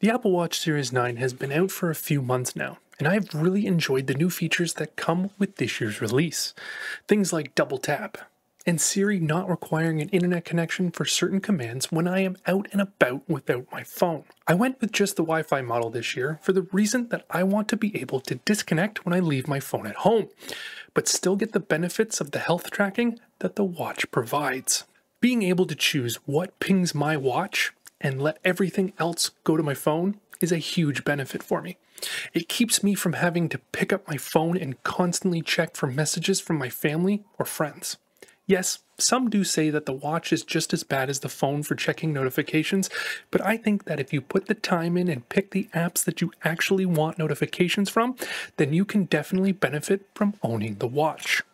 The Apple Watch Series 9 has been out for a few months now, and I've really enjoyed the new features that come with this year's release. Things like double tap, and Siri not requiring an internet connection for certain commands when I am out and about without my phone. I went with just the Wi-Fi model this year for the reason that I want to be able to disconnect when I leave my phone at home, but still get the benefits of the health tracking that the watch provides. Being able to choose what pings my watch and let everything else go to my phone is a huge benefit for me. It keeps me from having to pick up my phone and constantly check for messages from my family or friends. Yes, some do say that the watch is just as bad as the phone for checking notifications, but I think that if you put the time in and pick the apps that you actually want notifications from, then you can definitely benefit from owning the watch.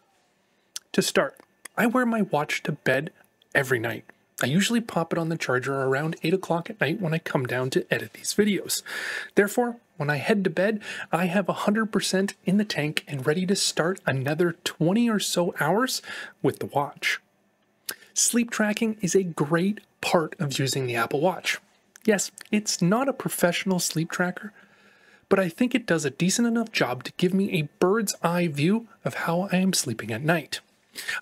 To start, I wear my watch to bed every night. I usually pop it on the charger around 8 o'clock at night when I come down to edit these videos. Therefore, when I head to bed, I have 100% in the tank and ready to start another 20 or so hours with the watch. Sleep tracking is a great part of using the Apple Watch. Yes, it's not a professional sleep tracker, but I think it does a decent enough job to give me a bird's eye view of how I am sleeping at night.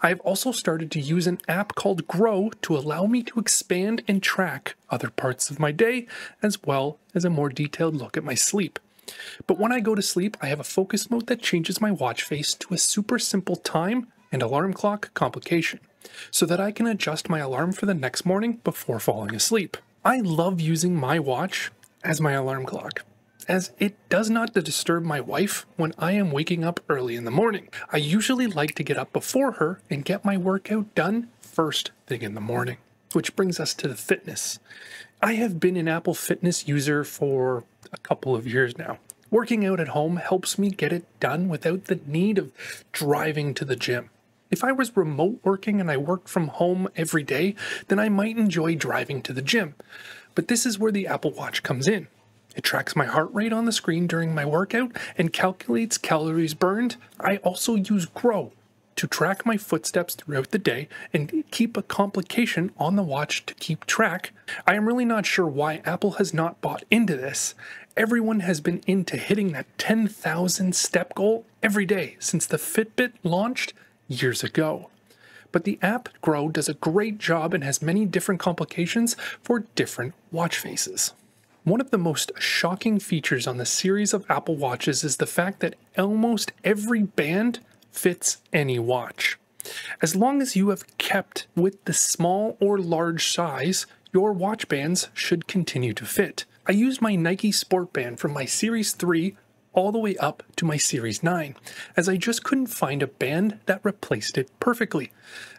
I have also started to use an app called Grow to allow me to expand and track other parts of my day, as well as a more detailed look at my sleep. But when I go to sleep, I have a focus mode that changes my watch face to a super simple time and alarm clock complication, so that I can adjust my alarm for the next morning before falling asleep. I love using my watch as my alarm clock, as it does not disturb my wife when I am waking up early in the morning. I usually like to get up before her and get my workout done first thing in the morning. Which brings us to the fitness. I have been an Apple Fitness user for a couple of years now. Working out at home helps me get it done without the need of driving to the gym. If I was remote working and I worked from home every day, then I might enjoy driving to the gym. But this is where the Apple Watch comes in. It tracks my heart rate on the screen during my workout and calculates calories burned. I also use Grow to track my footsteps throughout the day and keep a complication on the watch to keep track. I am really not sure why Apple has not bought into this. Everyone has been into hitting that 10,000 step goal every day since the Fitbit launched years ago. But the app Grow does a great job and has many different complications for different watch faces. One of the most shocking features on the series of Apple Watches is the fact that almost every band fits any watch. As long as you have kept with the small or large size, your watch bands should continue to fit. I used my Nike Sport Band from my Series 3 all the way up to my Series 9, as I just couldn't find a band that replaced it perfectly.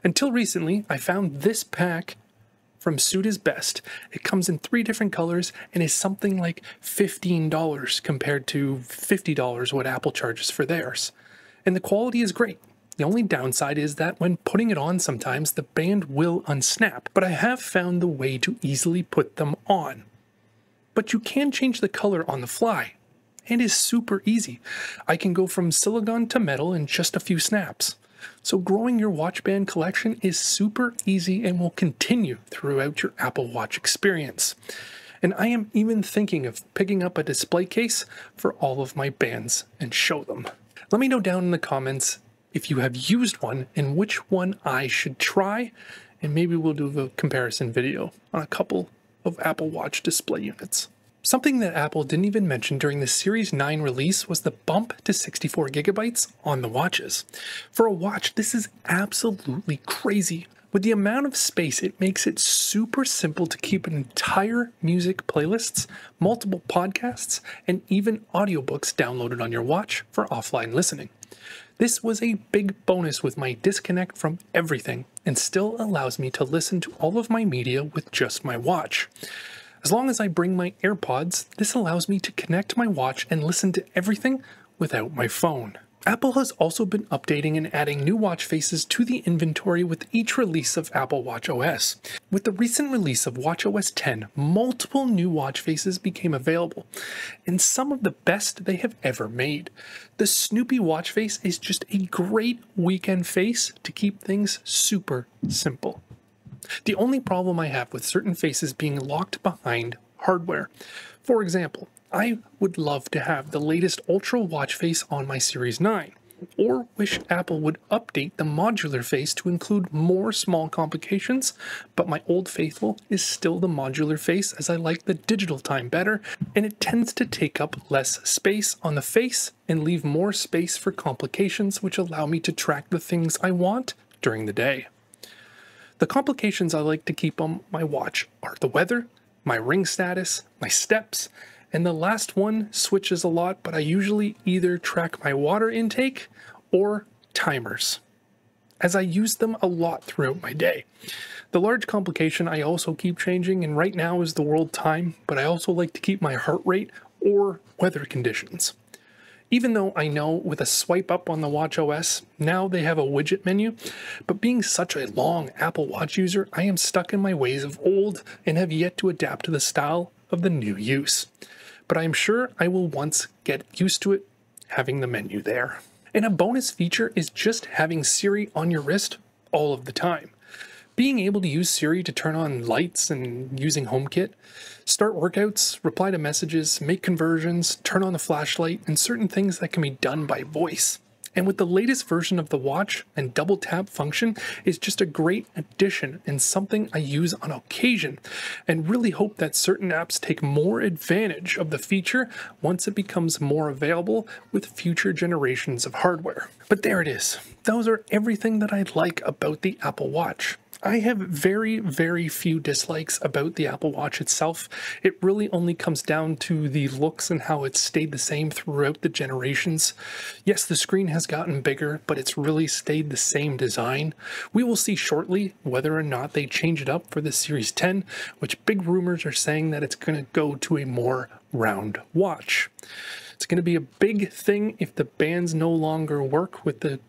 Until recently, I found this pack from Suit is Best. It comes in 3 different colors and is something like $15 compared to $50 what Apple charges for theirs. And the quality is great. The only downside is that when putting it on sometimes the band will unsnap, but I have found the way to easily put them on. But you can change the color on the fly, and is super easy. I can go from silicone to metal in just a few snaps. So growing your watch band collection is super easy and will continue throughout your Apple Watch experience. And I am even thinking of picking up a display case for all of my bands and show them. Let me know down in the comments if you have used one and which one I should try, and maybe we'll do a comparison video on a couple of Apple Watch display units. Something that Apple didn't even mention during the Series 9 release was the bump to 64 gigabytes on the watches. For a watch, this is absolutely crazy. With the amount of space, it makes it super simple to keep an entire music playlists, multiple podcasts, and even audiobooks downloaded on your watch for offline listening. This was a big bonus with my disconnect from everything and still allows me to listen to all of my media with just my watch. As long as I bring my AirPods, this allows me to connect my watch and listen to everything without my phone. Apple has also been updating and adding new watch faces to the inventory with each release of Apple Watch OS. With the recent release of watchOS 10, multiple new watch faces became available, and some of the best they have ever made. The Snoopy watch face is just a great weekend face to keep things super simple. The only problem I have with certain faces being locked behind hardware. For example, I would love to have the latest Ultra watch face on my Series 9, or wish Apple would update the modular face to include more small complications, but my old faithful is still the modular face as I like the digital time better, and it tends to take up less space on the face and leave more space for complications which allow me to track the things I want during the day. The complications I like to keep on my watch are the weather, my ring status, my steps, and the last one switches a lot, but I usually either track my water intake or timers, as I use them a lot throughout my day. The large complication I also keep changing, and right now is the world time, but I also like to keep my heart rate or weather conditions. Even though I know with a swipe up on the watchOS, now they have a widget menu, but being such a long Apple Watch user, I am stuck in my ways of old and have yet to adapt to the style of the new use. But I am sure I will once get used to it having the menu there. And a bonus feature is just having Siri on your wrist all of the time. Being able to use Siri to turn on lights and using HomeKit, start workouts, reply to messages, make conversions, turn on the flashlight, and certain things that can be done by voice. And with the latest version of the watch and double tap function is just a great addition and something I use on occasion, and really hope that certain apps take more advantage of the feature once it becomes more available with future generations of hardware. But there it is. Those are everything that I like about the Apple Watch. I have very, very few dislikes about the Apple Watch itself. It really only comes down to the looks and how it's stayed the same throughout the generations. Yes, the screen has gotten bigger, but it's really stayed the same design. We will see shortly whether or not they change it up for the Series 10, which big rumors are saying that it's going to go to a more round watch. It's going to be a big thing if the bands no longer work with the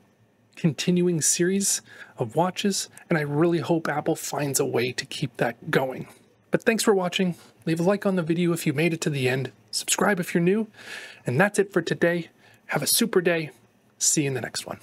continuing series of watches, and I really hope Apple finds a way to keep that going. But thanks for watching. Leave a like on the video if you made it to the end. Subscribe if you're new. And that's it for today. Have a super day. See you in the next one.